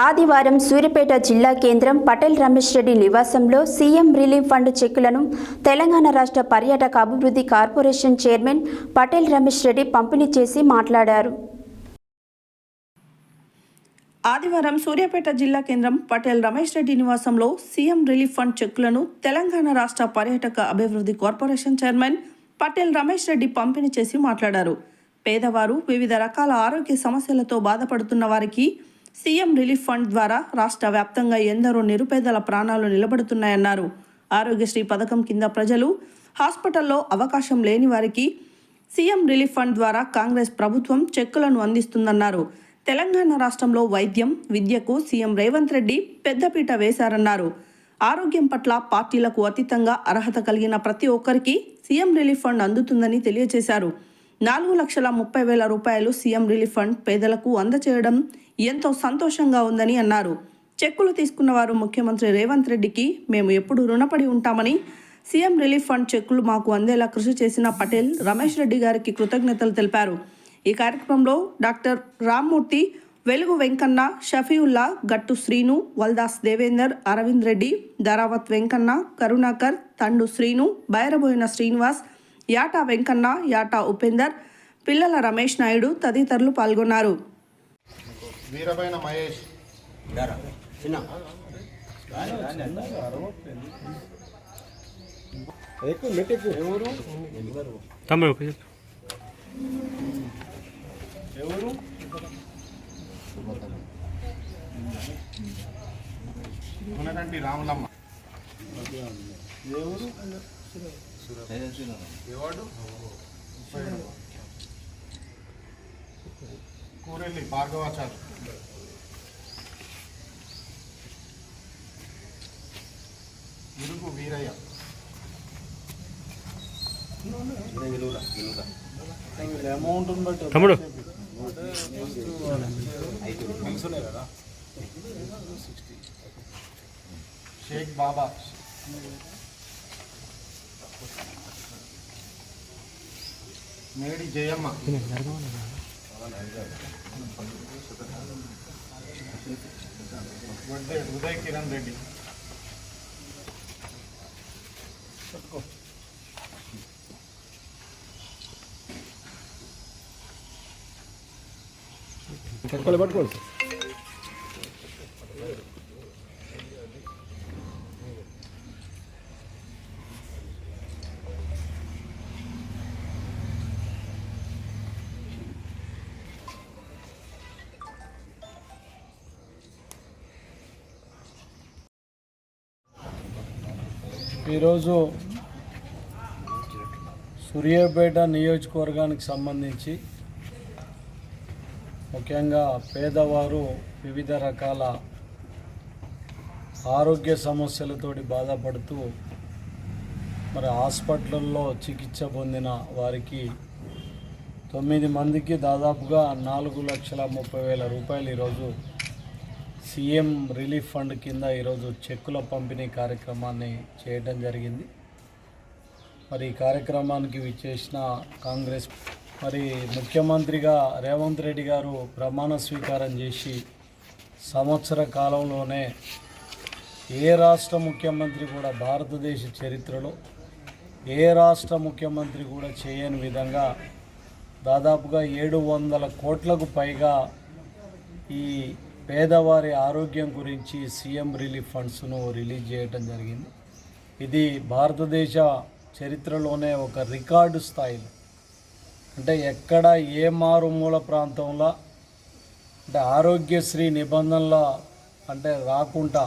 ఆదివారం సూర్యాపేట జిల్లా కేంద్రం పటేల్ రమేష్ రెడ్డి నివాసంలో సీఎం రిలీఫ్ ఫండ్ చెక్కులను తెలంగాణ రాష్ట్ర పర్యాటక అభివృద్ధి కార్పొరేషన్ చైర్మన్ పటేల్ రమేష్ రెడ్డి పంపిణీ చేసి మాట్లాడారు. ఆదివారం సూర్యాపేట జిల్లా కేంద్రం పటేల్ రమేష్ రెడ్డి నివాసంలో సీఎం రిలీఫ్ ఫండ్ చెక్కులను తెలంగాణ రాష్ట్ర పర్యాటక అభివృద్ధి కార్పొరేషన్ చైర్మన్ పటేల్ రమేష్ రెడ్డి పంపిణీ చేసి మాట్లాడారు. పేదవారు వివిధ రకాల ఆరోగ్య సమస్యలతో బాధపడుతున్న వారికి సీఎం రిలీఫ్ ఫండ్ ద్వారా రాష్ట్ర వ్యాప్తంగా ఎందరో నిరుపేదల ప్రాణాలు నిలబడుతున్నాయన్నారు. ఆరోగ్యశ్రీ పథకం కింద ప్రజలు హాస్పిటల్లో అవకాశం లేని వారికి సీఎం రిలీఫ్ ఫండ్ ద్వారా కాంగ్రెస్ ప్రభుత్వం చెక్కులను అందిస్తుందన్నారు. తెలంగాణ రాష్ట్రంలో వైద్యం, విద్యకు సీఎం రేవంత్ రెడ్డి పెద్దపీట వేశారన్నారు. ఆరోగ్యం పట్ల పార్టీలకు అతీతంగా అర్హత కలిగిన ప్రతి ఒక్కరికి సీఎం రిలీఫ్ ఫండ్ అందుతుందని తెలియజేశారు. 4,30,000 రూపాయలు సీఎం రిలీఫ్ ఫండ్ పేదలకు అందచేయడం ఎంతో సంతోషంగా ఉందని అన్నారు. చెక్కులు తీసుకున్న వారు ముఖ్యమంత్రి రేవంత్ రెడ్డికి మేము ఎప్పుడు రుణపడి ఉంటామని, సీఎం రిలీఫ్ ఫండ్ చెక్కులు మాకు అందేలా కృషి చేసిన పటేల్ రమేష్ రెడ్డి గారికి కృతజ్ఞతలు తెలిపారు. ఈ కార్యక్రమంలో డాక్టర్ రామ్మూర్తి, వెలుగు వెంకన్న, షఫీవుల్లా, గట్టు శ్రీను, వల్దాస్ దేవేందర్, అరవింద్ రెడ్డి, ధరావత్ వెంకన్న, కరుణాకర్, తండు శ్రీను, బైరబోయిన శ్రీనివాస్, యాటా వెంకన్న, యాటా ఉపేందర్, పిల్లల రమేష్ నాయుడు తదితరులు పాల్గొన్నారు. వీరబైన మహేష్ రాములమ్మ కూరెల్లి భార్గవాచారు, ఇరుగు వీరయ్య, అమౌంట్ బట్టి తమ్ముడు కదా, షేక్ బాబా, మేడి జయమ్మ, ఉదయ్ కిరణ్ రెడ్డి, పట్టుకోవాలి. ఈరోజు సూర్యాపేట నియోజకవర్గానికి సంబంధించి ముఖ్యంగా పేదవారు వివిధ రకాల ఆరోగ్య సమస్యలతోటి బాధపడుతూ మరి హాస్పిటల్లో చికిత్స పొందిన వారికి 9 మందికి దాదాపుగా 4,30,000 రూపాయలు ఈరోజు సీఎం రిలీఫ్ ఫండ్ కింద ఈరోజు చెక్కుల పంపిణీ కార్యక్రమాన్ని చేయడం జరిగింది. మరి ఈ కార్యక్రమానికి విచ్చేసిన కాంగ్రెస్ మరి ముఖ్యమంత్రిగా రేవంత్ రెడ్డి గారు ప్రమాణ స్వీకారం చేసి సంవత్సర కాలంలోనే ఏ రాష్ట్ర ముఖ్యమంత్రి కూడా భారతదేశ చరిత్రలో ఏ రాష్ట్ర ముఖ్యమంత్రి కూడా చేయని విధంగా దాదాపుగా 700 కోట్లకు పైగా ఈ పేదవారి ఆరోగ్యం గురించి సీఎం రిలీఫ్ ఫండ్స్ను రిలీజ్ చేయడం జరిగింది. ఇది భారతదేశ చరిత్రలోనే ఒక రికార్డు స్థాయిలో, అంటే ఎక్కడ ఏ మారుమూల ప్రాంతంలో అంటే ఆరోగ్యశ్రీ నిబంధనల అంటే రాకుండా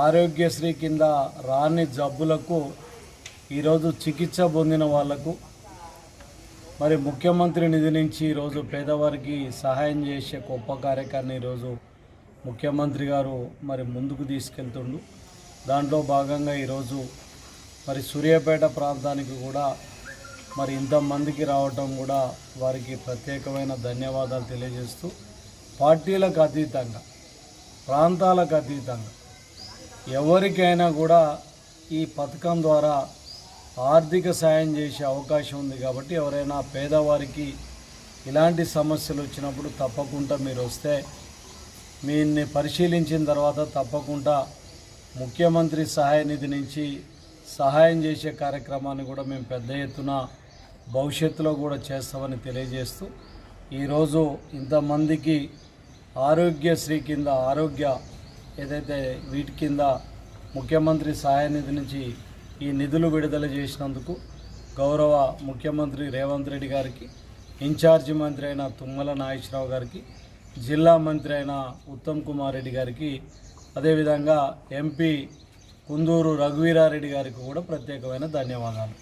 ఆరోగ్యశ్రీ కింద రాని జబ్బులకు ఈరోజు చికిత్స పొందిన వాళ్లకు మరి ముఖ్యమంత్రి నిధి నుంచి ఈరోజు పేదవారికి సహాయం చేసే గొప్ప కార్యక్రమాన్ని ఈరోజు ముఖ్యమంత్రి గారు మరి ముందుకు తీసుకెళ్తుండు. దాంట్లో భాగంగా ఈరోజు మరి సూర్యాపేట ప్రాంతానికి కూడా మరి ఇంతమందికి రావటం కూడా వారికి ప్రత్యేకమైన ధన్యవాదాలు తెలియజేస్తూ, పార్టీలకు అతీతంగా ప్రాంతాలకు అతీతంగా ఎవరికైనా కూడా ఈ పథకం ద్వారా ఆర్థిక సాయం చేసే అవకాశం ఉంది. కాబట్టి ఎవరైనా పేదవారికి ఇలాంటి సమస్యలు వచ్చినప్పుడు తప్పకుండా మీరు వస్తే మీన్ని పరిశీలించిన తర్వాత తప్పకుండా ముఖ్యమంత్రి సహాయ నిధి నుంచి సహాయం చేసే కార్యక్రమాన్ని కూడా మేము పెద్ద ఎత్తున భవిష్యత్తులో కూడా చేస్తామని తెలియజేస్తూ ఈరోజు ఇంతమందికి ఆరోగ్యశ్రీ కింద ఏదైతే వీటి కింద ముఖ్యమంత్రి సహాయ నిధి నుంచి ఈ నిధులు విడుదల చేసినందుకు గౌరవ ముఖ్యమంత్రి రేవంత్ రెడ్డి గారికి, ఇన్ఛార్జి మంత్రి అయిన తుమ్మల నాగేశ్వరరావు గారికి, జిల్లా మంత్రి అయిన ఉత్తమ్ కుమార్ రెడ్డి గారికి, అదేవిధంగా ఎంపీ కుందూరు రఘువీరారెడ్డి గారికి కూడా ప్రత్యేకమైన ధన్యవాదాలు.